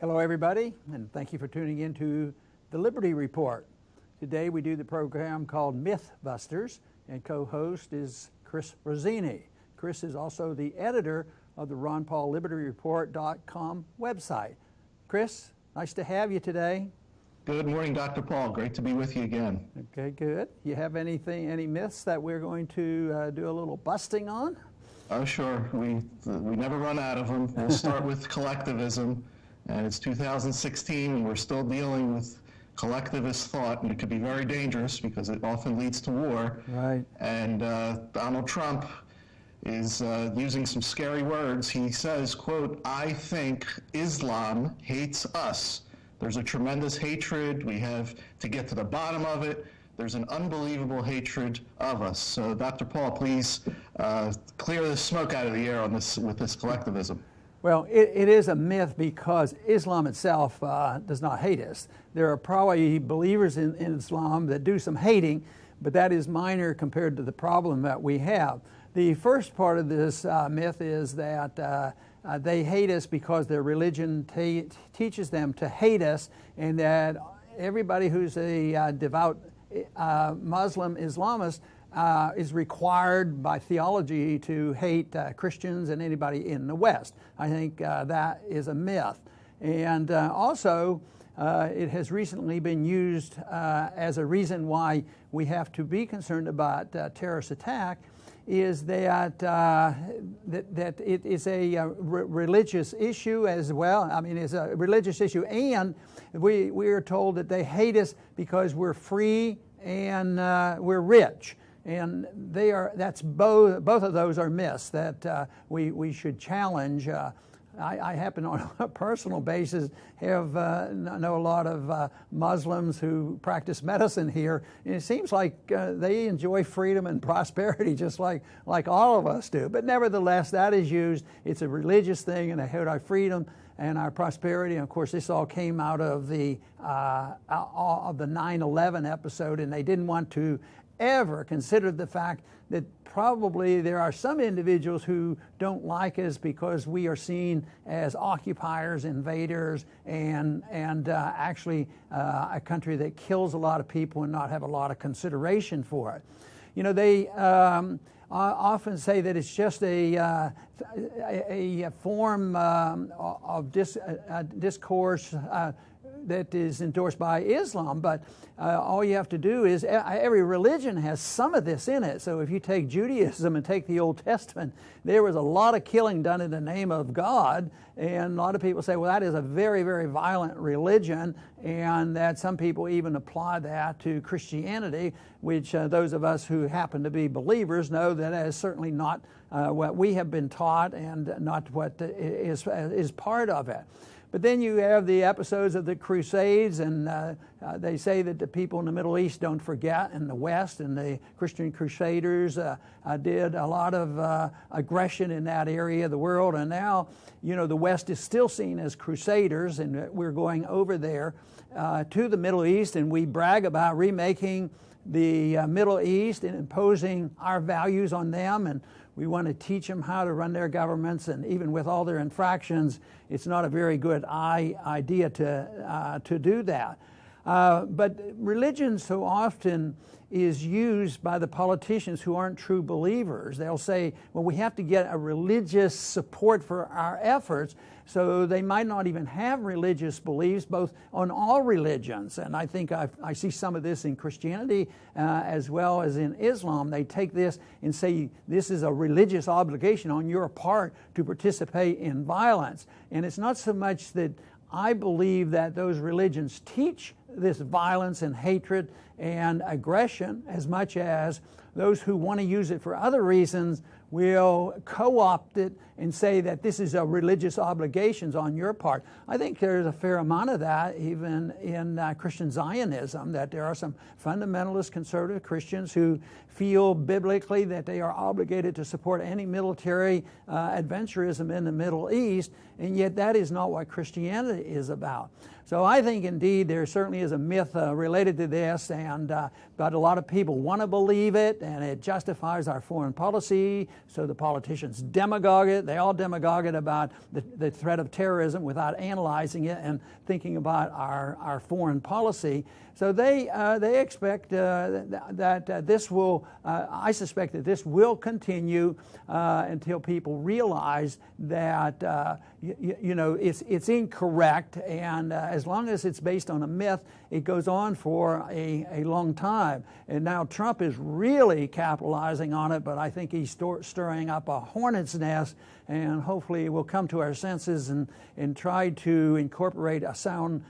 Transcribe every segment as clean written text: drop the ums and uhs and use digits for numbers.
Hello everybody, and thank you for tuning in to the Liberty Report. Today we do the program called Mythbusters, and co-host is Chris Rossini. Chris is also the editor of the RonPaulLibertyReport.com website. Chris, nice to have you today. Good morning, Dr. Paul. Great to be with you again. Okay, good. You have any myths that we're going to do a little busting on? Oh, sure. We never run out of them. We'll start with collectivism. And it's 2016, and we're still dealing with collectivist thought, and it could be very dangerous because it often leads to war. Right. And Donald Trump is using some scary words. He says, quote, "I think Islam hates us." There's a tremendous hatred. We have to get to the bottom of it. There's an unbelievable hatred of us. So, Dr. Paul, please clear the smoke out of the air on this with this collectivism. Well, it is a myth because Islam itself does not hate us. There are probably believers in Islam that do some hating, but that is minor compared to the problem that we have. The first part of this myth is that they hate us because their religion teaches them to hate us, and that everybody who's a devout Muslim Islamist is required by theology to hate Christians and anybody in the West. I think that is a myth. And also, it has recently been used as a reason why we have to be concerned about terrorist attack, is that it is a religious issue as well. I mean, it's a religious issue, and we are told that they hate us because we're free and we're rich. And that's both of those are myths that we should challenge. I happen on a personal basis know a lot of Muslims who practice medicine here, and it seems like they enjoy freedom and prosperity just like all of us do. But nevertheless, that is used. It's a religious thing, and they hate our freedom and our prosperity. And of course, this all came out of the 9/11 episode, and they didn't want to ever considered the fact that probably there are some individuals who don't like us because we are seen as occupiers, invaders, and actually a country that kills a lot of people and not have a lot of consideration for it. You know, they often say that it's just a form of discourse that is endorsed by Islam, but all you have to do is, every religion has some of this in it. So if you take Judaism and take the Old Testament, there was a lot of killing done in the name of God, and a lot of people say, well, that is a very, very violent religion, and that some people even apply that to Christianity, which those of us who happen to be believers know that is certainly not what we have been taught and not what is part of it. But then you have the episodes of the Crusades, and they say that the people in the Middle East don't forget in the West, and the Christian Crusaders did a lot of aggression in that area of the world. And now, you know, the West is still seen as crusaders, and we're going over there to the Middle East, and we brag about remaking the Middle East and imposing our values on them, and we want to teach them how to run their governments, and even with all their infractions, it's not a very good idea to do that. But religion so often is used by the politicians who aren't true believers. They'll say, well, we have to get a religious support for our efforts, so they might not even have religious beliefs, both on all religions. And I think I see some of this in Christianity as well as in Islam. They take this and say, this is a religious obligation on your part to participate in violence. And it's not so much that I believe that those religions teach this violence and hatred and aggression, as much as those who want to use it for other reasons will co-opt it and say that this is a religious obligations on your part. I think there's a fair amount of that even in Christian Zionism, that there are some fundamentalist conservative Christians who feel biblically that they are obligated to support any military adventurism in the Middle East, and yet that is not what Christianity is about. So I think indeed there certainly is a myth related to this, but a lot of people want to believe it, and it justifies our foreign policy, so the politicians demagogue it. They all demagogue about the threat of terrorism without analyzing it and thinking about our foreign policy. So they expect that this will, I suspect that this will continue until people realize that it's incorrect, and as long as it's based on a myth, it goes on for a long time. And now Trump is really capitalizing on it, but I think he's stirring up a hornet's nest, and hopefully we'll come to our senses and try to incorporate a sound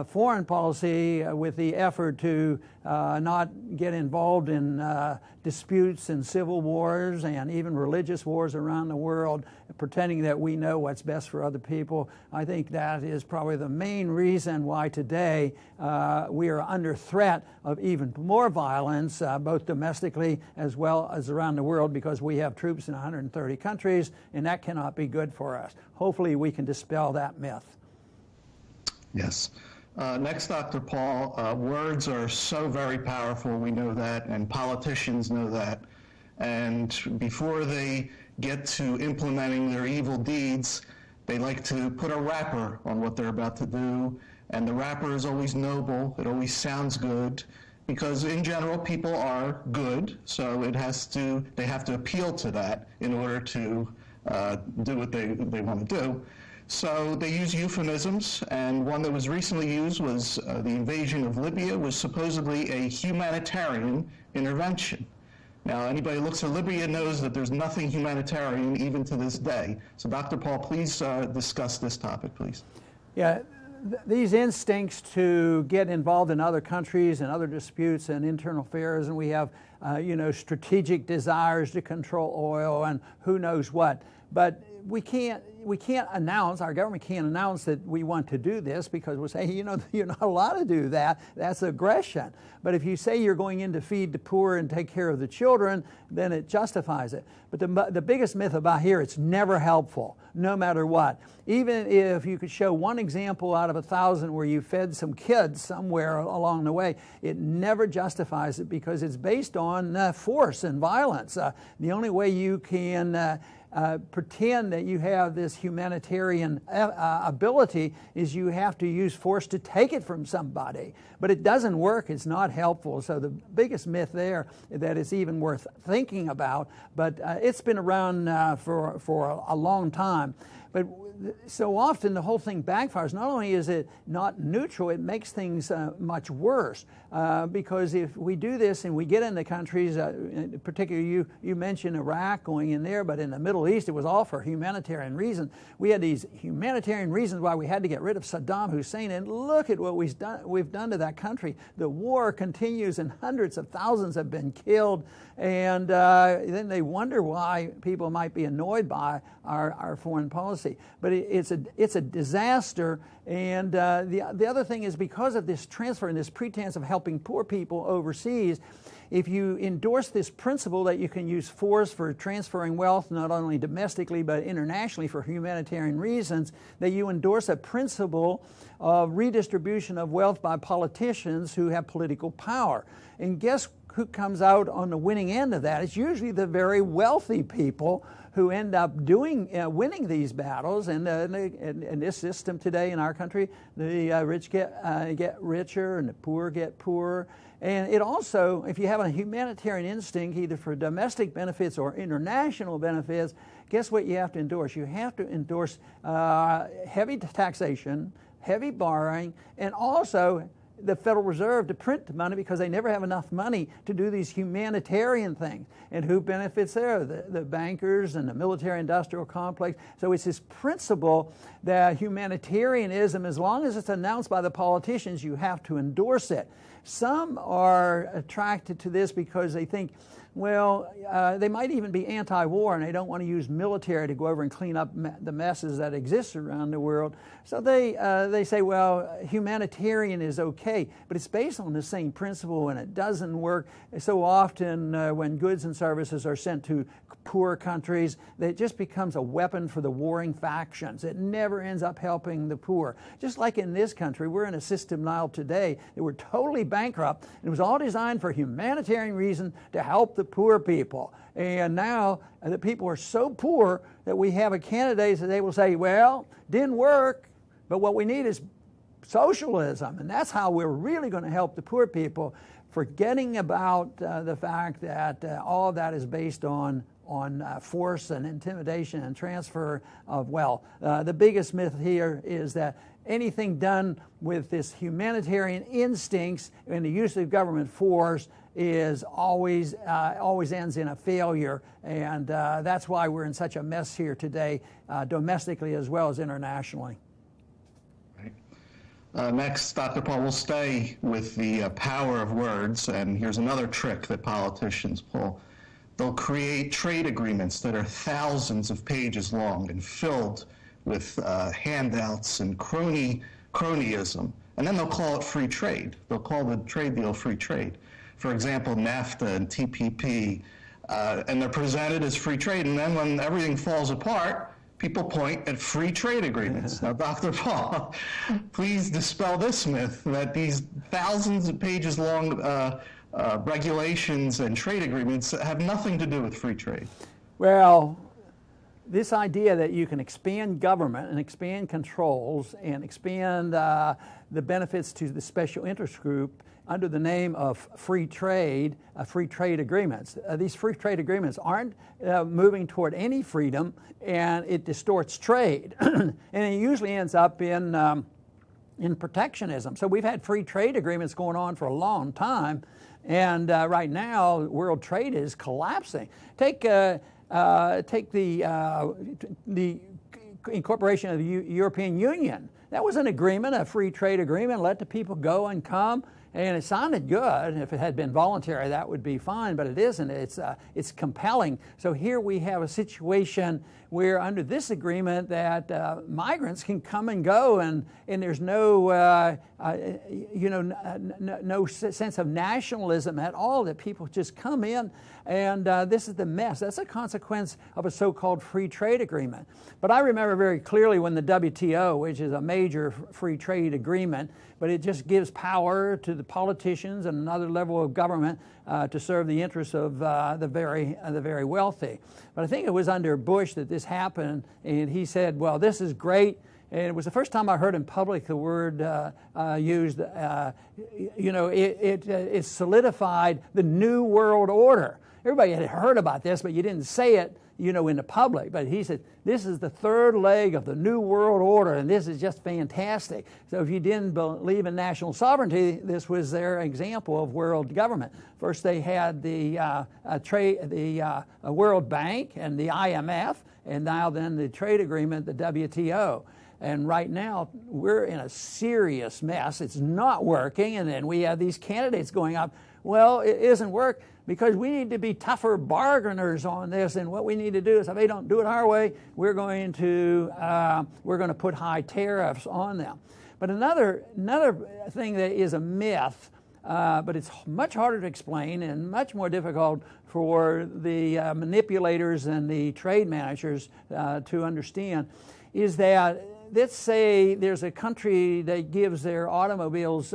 foreign policy with the effort to not get involved in disputes and civil wars and even religious wars around the world, pretending that we know what's best for other people. I think that is probably the main reason why today we are under threat of even more violence, both domestically as well as around the world, because we have troops in 130 countries, and that cannot be good for us. Hopefully we can dispel that myth. Yes. Next, Dr. Paul, words are so very powerful, we know that, and politicians know that. And before they get to implementing their evil deeds, they like to put a wrapper on what they're about to do, and the wrapper is always noble, it always sounds good, because in general people are good, so they have to appeal to that in order to do what they want to do. So they use euphemisms, and one that was recently used was the invasion of Libya was supposedly a humanitarian intervention. Now, anybody who looks at Libya knows that there's nothing humanitarian even to this day. So Dr. Paul, please discuss this topic, please. Yeah, these instincts to get involved in other countries and other disputes and internal affairs, and we have, strategic desires to control oil and who knows what. But we can't announce, our government can't announce that we want to do this, because we'll say, you're not allowed to do that. That's aggression. But if you say you're going in to feed the poor and take care of the children, then it justifies it. But the biggest myth about here, it's never helpful, no matter what. Even if you could show one example out of 1,000 where you fed some kids somewhere along the way, it never justifies it, because it's based on force and violence. The only way you can pretend that you have this humanitarian ability is you have to use force to take it from somebody. But it doesn't work, it's not helpful. So the biggest myth there that is even worth thinking about, but it's been around for a long time. But so often the whole thing backfires. Not only is it not neutral, it makes things much worse. Because if we do this and we get into countries, particularly you mentioned Iraq going in there, but in the Middle East it was all for humanitarian reasons. We had these humanitarian reasons why we had to get rid of Saddam Hussein, and look at what we've done to that country. The war continues and hundreds of thousands have been killed, and then they wonder why people might be annoyed by our foreign policy. But it's a disaster. And the other thing is, because of this transfer and this pretense of helping poor people overseas, if you endorse this principle that you can use force for transferring wealth, not only domestically but internationally for humanitarian reasons, that you endorse a principle of redistribution of wealth by politicians who have political power. And guess who comes out on the winning end of that? It's usually the very wealthy people who end up winning these battles. And in this system today in our country, the rich get richer and the poor get poorer. And it also, if you have a humanitarian instinct, either for domestic benefits or international benefits, guess what you have to endorse? You have to endorse heavy taxation, heavy borrowing, and also the Federal Reserve to print the money, because they never have enough money to do these humanitarian things. And who benefits there? The bankers and the military-industrial complex. So it's this principle that humanitarianism, as long as it's announced by the politicians, you have to endorse it. Some are attracted to this because they think, well, they might even be anti-war and they don't want to use military to go over and clean up the messes that exist around the world. So they say, well, humanitarian is okay. okay, but it's based on the same principle, and it doesn't work. So often when goods and services are sent to poor countries, it just becomes a weapon for the warring factions. It never ends up helping the poor. Just like in this country, we're in a system now today that we're totally bankrupt, and it was all designed for humanitarian reason to help the poor people. And now the people are so poor that we have a candidate that they will say, well, didn't work, but what we need is socialism, and that's how we're really going to help the poor people, forgetting about the fact that all of that is based on force and intimidation and transfer of wealth. The biggest myth here is that anything done with this humanitarian instincts and the use of government force is always ends in a failure, and that's why we're in such a mess here today, domestically as well as internationally. Next, Dr. Paul will stay with the power of words, and here's another trick that politicians pull. They'll create trade agreements that are thousands of pages long and filled with handouts and cronyism, and then they'll call it free trade. They'll call the trade deal free trade. For example, NAFTA and TPP, and they're presented as free trade, and then when everything falls apart, people point at free trade agreements. Now, Dr. Paul, please dispel this myth that these thousands of pages long regulations and trade agreements have nothing to do with free trade. Well, this idea that you can expand government and expand controls and expand the benefits to the special interest group under the name of free trade agreements. These free trade agreements aren't moving toward any freedom, and it distorts trade. And it usually ends up in protectionism. So we've had free trade agreements going on for a long time, and right now world trade is collapsing. Take the incorporation of the European Union. That was an agreement, a free trade agreement, let the people go and come. And it sounded good. If it had been voluntary, that would be fine, but it isn't. It's compelling. So here we have a situation where under this agreement that migrants can come and go, and there's no no sense of nationalism at all, that people just come in, and this is the mess. That's a consequence of a so-called free trade agreement. But I remember very clearly when the WTO, which is a major free trade agreement, but it just gives power to the politicians and another level of government to serve the interests of the very wealthy. But I think it was under Bush that this happened, and he said, well, this is great. And it was the first time I heard in public the word used, it solidified the New World Order. Everybody had heard about this, but you didn't say it, in the public. But he said, this is the third leg of the New World Order, and this is just fantastic. So if you didn't believe in national sovereignty, this was their example of world government. First they had the World Bank and the IMF, and now then the trade agreement, the WTO. And right now, we're in a serious mess. It's not working, and then we have these candidates going up. Well, it isn't work because we need to be tougher bargainers on this, and what we need to do is if they don't do it our way, we're going to put high tariffs on them. But another thing that is a myth, but it's much harder to explain and much more difficult for the manipulators and the trade managers to understand, is that let's say there's a country that gives their automobiles,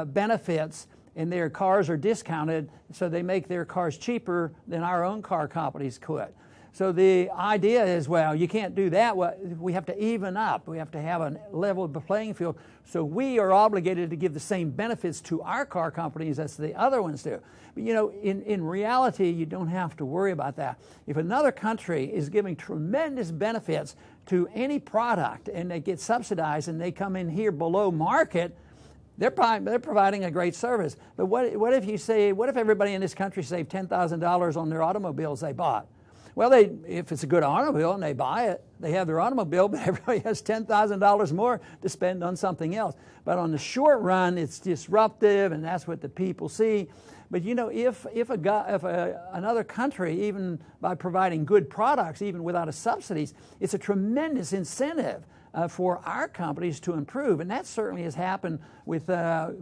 benefits, and their cars are discounted, so they make their cars cheaper than our own car companies could. So the idea is, well, you can't do that. We have to even up. We have to have a level playing field. So we are obligated to give the same benefits to our car companies as the other ones do. But in reality, you don't have to worry about that. If another country is giving tremendous benefits to any product and they get subsidized and they come in here below market, they're providing a great service. But what if everybody in this country saved $10,000 on their automobiles they bought? Well, if it's a good automobile and they buy it, they have their automobile, but everybody has $10,000 more to spend on something else. But on the short run, it's disruptive, and that's what the people see. But if another country, even by providing good products, even without subsidies, it's a tremendous incentive for our companies to improve. And that certainly has happened with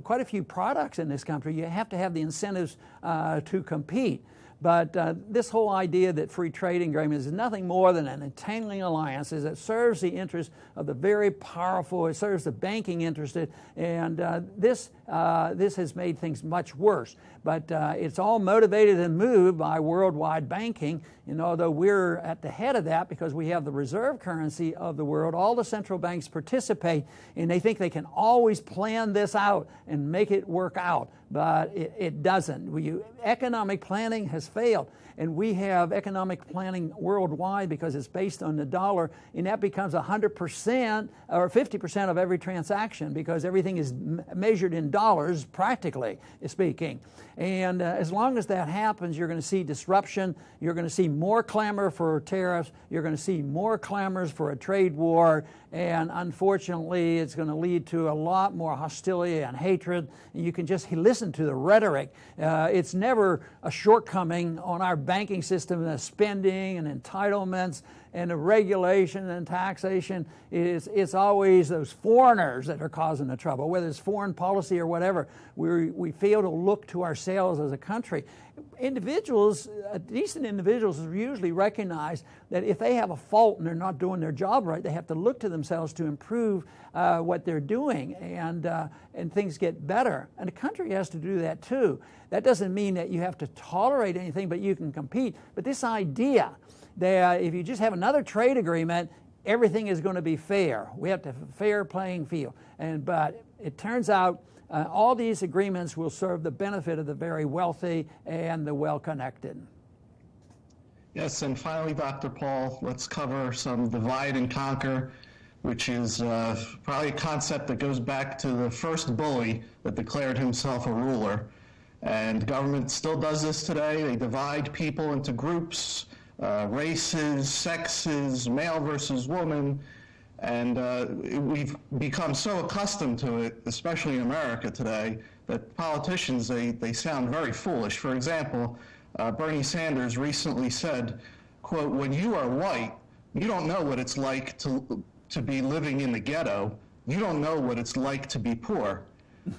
quite a few products in this country. You have to have the incentives to compete. But this whole idea that free trade agreements is nothing more than an entangling alliance that serves the interests of the very powerful. It serves the banking interest, and this has made things much worse. But it's all motivated and moved by worldwide banking. And although we're at the head of that because we have the reserve currency of the world, all the central banks participate, and they think they can always plan this out and make it work out. But it doesn't. Economic planning has failed. And we have economic planning worldwide because it's based on the dollar, and that becomes 100% or 50% of every transaction because everything is measured in dollars, practically speaking. And as long as that happens, you're going to see disruption. You're going to see more clamor for tariffs. You're going to see more clamors for a trade war. And unfortunately, it's going to lead to a lot more hostility and hatred. And you can just listen to the rhetoric. It's never a shortcoming on our banking system, the spending and entitlements and the regulation and taxation. It's always those foreigners that are causing the trouble, whether it's foreign policy or whatever. We fail to look to ourselves as a country. Individuals, decent individuals usually recognize that if they have a fault and they're not doing their job right, they have to look to themselves to improve what they're doing, and things get better. And the country has to do that too. That doesn't mean that you have to tolerate anything, but you can compete. But this idea that if you just have another trade agreement, everything is going to be fair. We have to have a fair playing field. But it turns out all these agreements will serve the benefit of the very wealthy and the well-connected. Yes, and finally, Dr. Paul, let's cover some divide and conquer, which is probably a concept that goes back to the first bully that declared himself a ruler. And government still does this today. They divide people into groups, races, sexes, male versus woman. And we've become so accustomed to it, especially in America today, that politicians, they sound very foolish. For example, Bernie Sanders recently said, quote, "When you are white, you don't know what it's like to be living in the ghetto. You don't know what it's like to be poor."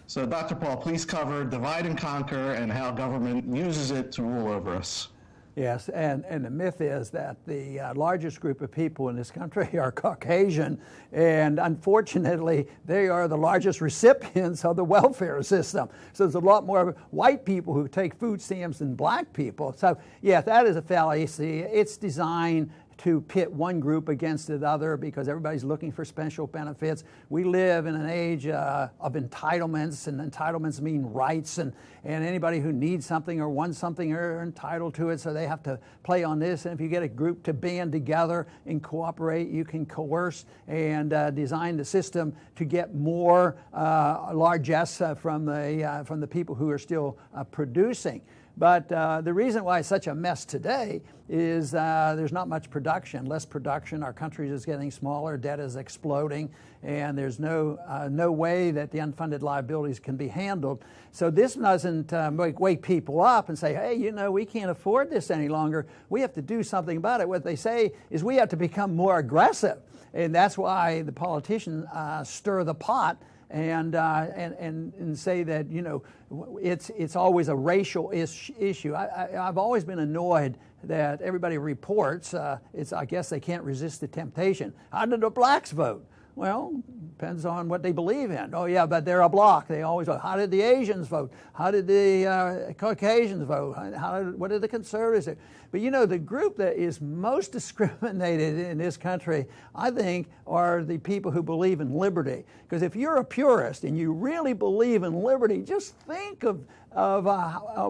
So Dr. Paul, please cover divide and conquer and how government uses it to rule over us. Yes, and the myth is that the largest group of people in this country are Caucasian, and unfortunately, they are the largest recipients of the welfare system. So there's a lot more white people who take food stamps than black people. So yeah, that is a fallacy. It's designed to pit one group against another because everybody's looking for special benefits. We live in an age of entitlements, and entitlements mean rights, and anybody who needs something or wants something are entitled to it, so they have to play on this. And if you get a group to band together and cooperate, you can coerce and design the system to get more largesse from the people who are still producing. But the reason why it's such a mess today is there's not much production, less production. Our country is getting smaller, debt is exploding, and there's no way that the unfunded liabilities can be handled. So this doesn't wake people up and say, hey, you know, we can't afford this any longer. We have to do something about it. What they say is we have to become more aggressive. And that's why the politicians stir the pot and say that, you know, it's always a racial issue. I've always been annoyed that everybody reports. I guess they can't resist the temptation. How did the blacks vote? Well, depends on what they believe in. Oh yeah, but they're a block. They always vote. How did the Asians vote? How did the Caucasians vote? What did the conservatives do? But you know, the group that is most discriminated in this country, I think, are the people who believe in liberty. Because if you're a purist and you really believe in liberty, just think of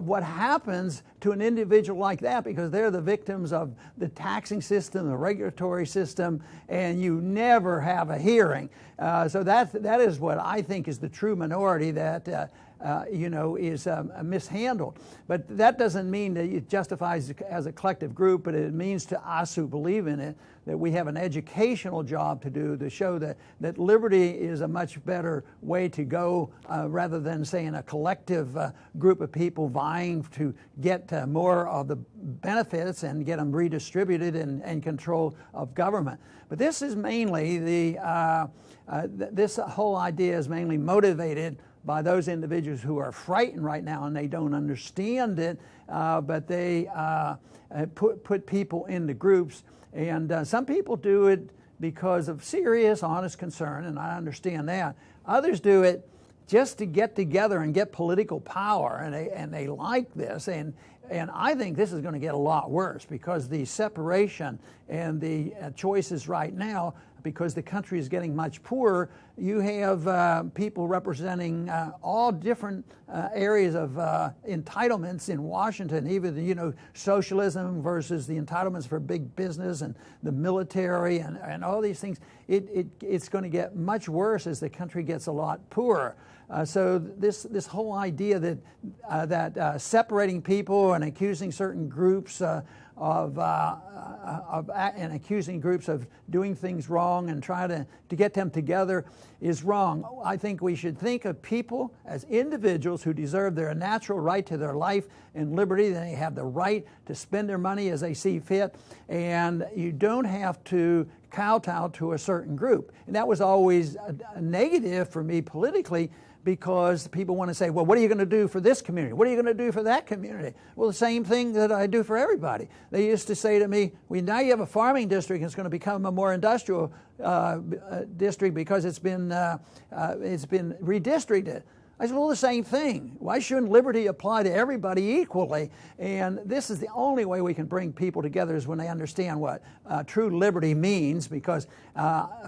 what happens to an individual like that, because they're the victims of the taxing system, the regulatory system, and you never have a hearing. So that is what I think is the true minority that is mishandled. But that doesn't mean that it justifies as a collective group, but it means to us who believe in it that we have an educational job to do to show that liberty is a much better way to go rather than saying a collective group of people vying to get more of the benefits and get them redistributed and control of government. But this is mainly this whole idea is mainly motivated by those individuals who are frightened right now and they don't understand it, but they put people into groups. And some people do it because of serious, honest concern, and I understand that. Others do it just to get together and get political power, and they like this. And I think this is going to get a lot worse because the separation and the choices right now, because the country is getting much poorer, you have people representing all different areas of entitlements in Washington, even socialism versus the entitlements for big business and the military and all these things. It's going to get much worse as the country gets a lot poorer. So this whole idea that separating people and accusing certain groups and accusing groups of doing things wrong and trying to get them together is wrong. I think we should think of people as individuals who deserve their natural right to their life and liberty. They have the right to spend their money as they see fit, and you don't have to kowtow to a certain group. And that was always a negative for me politically, because people want to say, well, what are you going to do for this community? What are you going to do for that community? Well, the same thing that I do for everybody. They used to say to me, well, now you have a farming district, and it's going to become a more industrial district because it's been redistricted. I said, well, the same thing. Why shouldn't liberty apply to everybody equally? And this is the only way we can bring people together, is when they understand what true liberty means, because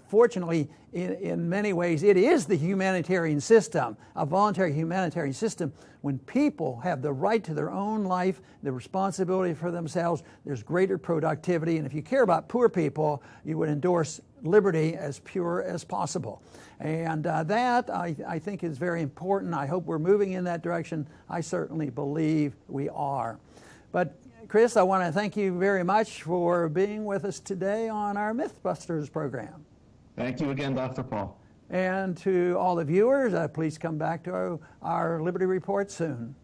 fortunately, in many ways, it is the humanitarian system, a voluntary humanitarian system. When people have the right to their own life, the responsibility for themselves, there's greater productivity. And if you care about poor people, you would endorse liberty as pure as possible. And that, I think, is very important. I hope we're moving in that direction. I certainly believe we are. But Chris, I want to thank you very much for being with us today on our Mythbusters program. Thank you again, Dr. Paul. And to all the viewers, please come back to our Liberty Report soon.